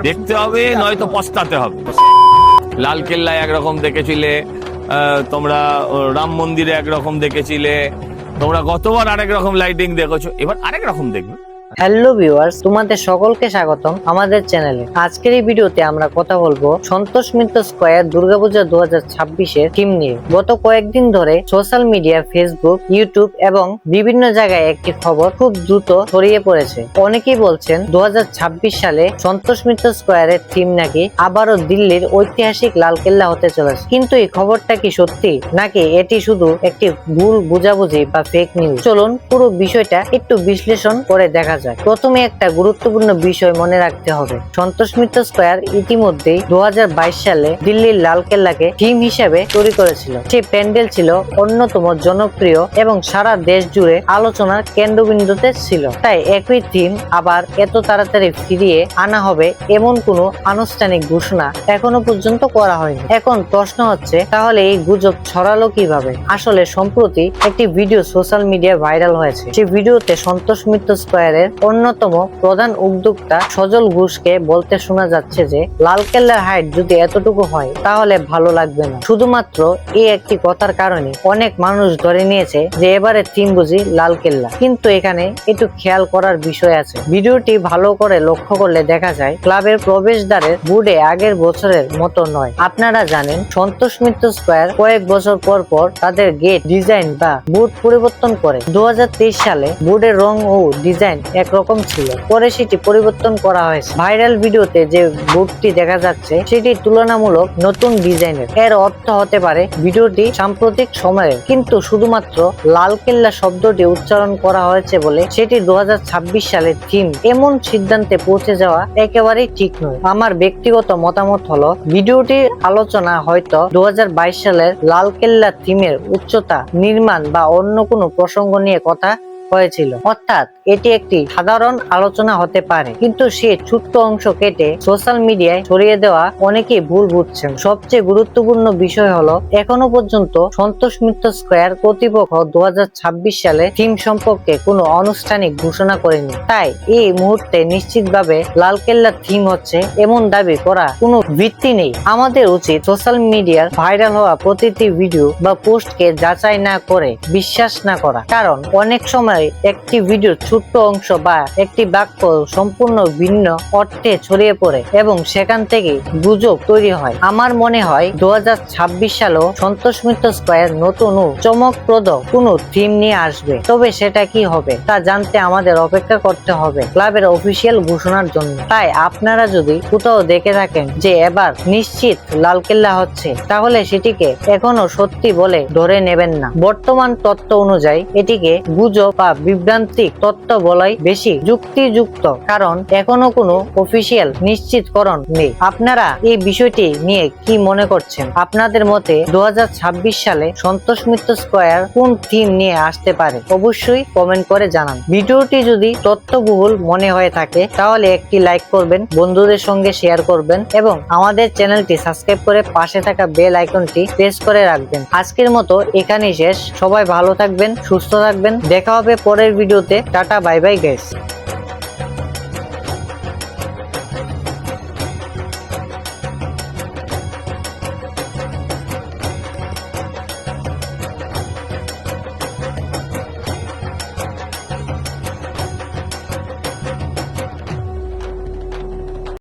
দেখতে হবে নয়তো পস্তাতে হবে। লালকেল্লায় একরকম দেখেছিলে, তোমরা রাম মন্দিরে একরকম দেখেছিলে, তোমরা গতবার আরেক রকম লাইটিং দেখেছো, এবার আরেক রকম দেখবে। হ্যালো ভিউয়ার্স, তোমাদের সকলকে স্বাগতম আমাদের চ্যানেলে। আজকের এই ভিডিওতে আমরা কথা বলবো সন্তোষ মিত্র স্কয়ার দুর্গাপূজা 2026 থিম নিয়ে। গত কয়েকদিন ধরে সোশ্যাল মিডিয়া, ফেসবুক, ইউটিউব এবং বিভিন্ন জায়গায় একটি খবর খুব দ্রুত ছড়িয়ে পড়েছে। অনেকেই বলছেন 2026 সালে সন্তোষ মিত্র স্কয়ারের থিম নাকি আবারও দিল্লির ঐতিহাসিক লালকেল্লা হতে চলেছে। কিন্তু এই খবরটা কি সত্যি, নাকি এটি শুধু একটি ভুল বোঝাবুঝি বা ফেক নিউজ? চলুন পুরো বিষয়টা একটু বিশ্লেষণ করে দেখা। প্রথমে একটা গুরুত্বপূর্ণ বিষয় মনে রাখতে হবে। সন্তোষ মিত্র স্কয়ার ইতিমধ্যেই 2022 সালে দিল্লির লালকেল্লাকে থিম হিসেবে তৈরি করেছিল। সেই প্যান্ডেল ছিল অন্যতম জনপ্রিয় এবং সারা দেশ জুড়ে আলোচনার কেন্দ্রবিন্দুতে ছিল। তাই একই থিম আবার এত তাড়াতাড়ি ফিরিয়ে আনা হবে এমন কোনো আনুষ্ঠানিক ঘোষণা এখনো পর্যন্ত করা হয়নি। এখন প্রশ্ন হচ্ছে, তাহলে এই গুজব ছড়ালো কিভাবে? আসলে সম্প্রতি একটি ভিডিও সোশ্যাল মিডিয়ায় ভাইরাল হয়েছে। সেই ভিডিওতে সন্তোষ মিত্র স্কয়ারের অন্যতম প্রধান উদ্যোক্তা সজল ঘোষকে বলতে শোনা যাচ্ছে যে লালকেল্লার হাইট যদি এতটুকু হয় তাহলে ভালো লাগবে না। শুধুমাত্র এই একটি কথার কারণে অনেক মানুষ ধরে নিয়েছে যে এবারে থিম বুঝি লালকেল্লা। কিন্তু এখানে একটু খেয়াল করার বিষয় আছে। ভিডিওটি ভালো করে লক্ষ্য করলে দেখা যায় ক্লাবের প্রবেশদ্বারের বোর্ডে আগের বছরের মতো নয়। আপনারা জানেন সন্তোষ মিত্র স্কয়ার কয়েক বছর পর পর তাদের গেট ডিজাইন বা বোর্ড পরিবর্তন করে। 2023 সালে বোর্ডের রং ও ডিজাইন একরকম ছিল, পরে সেটি পরিবর্তন করা হয়েছে। ভাইরাল ভিডিওতে যে বোর্ডটি দেখা যাচ্ছে সেটি তুলনামূলক নতুন ডিজাইনের। এর অর্থ হতে পারে ভিডিওটি সাম্প্রতিক সময়ের, কিন্তু শুধুমাত্র লালকেল্লা শব্দটি উচ্চারণ করা হয়েছে বলে সেটি 2026 সালের থিম এমন সিদ্ধান্তে পৌঁছে যাওয়া একেবারেই ঠিক নয়। আমার ব্যক্তিগত মতামত হলো, ভিডিওটির আলোচনা হয়তো 2022 সালের লালকেল্লা থিমের উচ্চতা, নির্মাণ বা অন্য কোনো প্রসঙ্গ নিয়ে কথা হয়েছিল। অর্থাৎ এটি একটি সাধারণ আলোচনা হতে পারে, কিন্তু সে ছোট্ট অংশ কেটে সোশ্যাল মিডিয়ায় ছড়িয়ে দেওয়া অনেকেই ভুল বুঝছেন। সবচেয়ে গুরুত্বপূর্ণ বিষয় হলো, এখনো পর্যন্ত সন্তোষ মিত্র স্কয়ার কর্তৃপক্ষ 2026 সালে থিম সম্পর্কে কোনো আনুষ্ঠানিক ঘোষণা করেনি। তাই এই মুহূর্তে নিশ্চিতভাবে লালকেল্লা থিম হচ্ছে এমন দাবি করা কোনো ভিত্তি নেই। আমাদের উচিত সোশ্যাল মিডিয়ার ভাইরাল হওয়া প্রতিটি ভিডিও বা পোস্টকে যাচাই না করে বিশ্বাস না করা, কারণ অনেক সময় একটি ভিডিওর ছোট্ট অংশ বা একটি বাক্য সম্পূর্ণ ভিন্ন অর্থে ছড়িয়ে পড়ে এবং সেখান থেকে গুজব তৈরি হয়। আমার মনে হয় 2026 সালেও সন্তোষ মিত্র স্কয়ার নতুন ও চমকপ্রদ কোনো থিম নিয়ে আসবে। তবে সেটা কি হবে তা জানতে আমাদের অপেক্ষা করতে হবে ক্লাবের অফিসিয়াল ঘোষণার জন্য। তাই আপনারা যদি কোথাও দেখে থাকেন যে এবার নিশ্চিত লালকেল্লা হচ্ছে, তাহলে সেটিকে এখনো সত্যি বলে ধরে নেবেন না। বর্তমান তথ্য অনুযায়ী এটিকে গুজব বা বিভ্রান্তিক তথ্য বলাই বেশি যুক্তিযুক্ত, কারণ এখনো কোনো অফিসিয়াল নিশ্চিতকরণ নেই। আপনারা এই বিষয়টি নিয়ে কি মনে করছেন? আপনাদের মতে 2026 সালে সন্তোষ মিত্র স্কয়ার কোন থিম নিয়ে আসতে পারে? অবশ্যই কমেন্ট করে জানান। ভিডিওটি যদি তথ্যবহুল মনে হয়ে থাকে তাহলে একটি লাইক করবেন, বন্ধুদের সঙ্গে শেয়ার করবেন এবং আমাদের চ্যানেলটি সাবস্ক্রাইব করে পাশে থাকা বেল আইকনটি প্রেস করে রাখবেন। আজকের মতো এখানেই শেষ। সবাই ভালো থাকবেন, সুস্থ থাকবেন। দেখা হবে পরের ভিডিওতে। Tata, bye bye guys.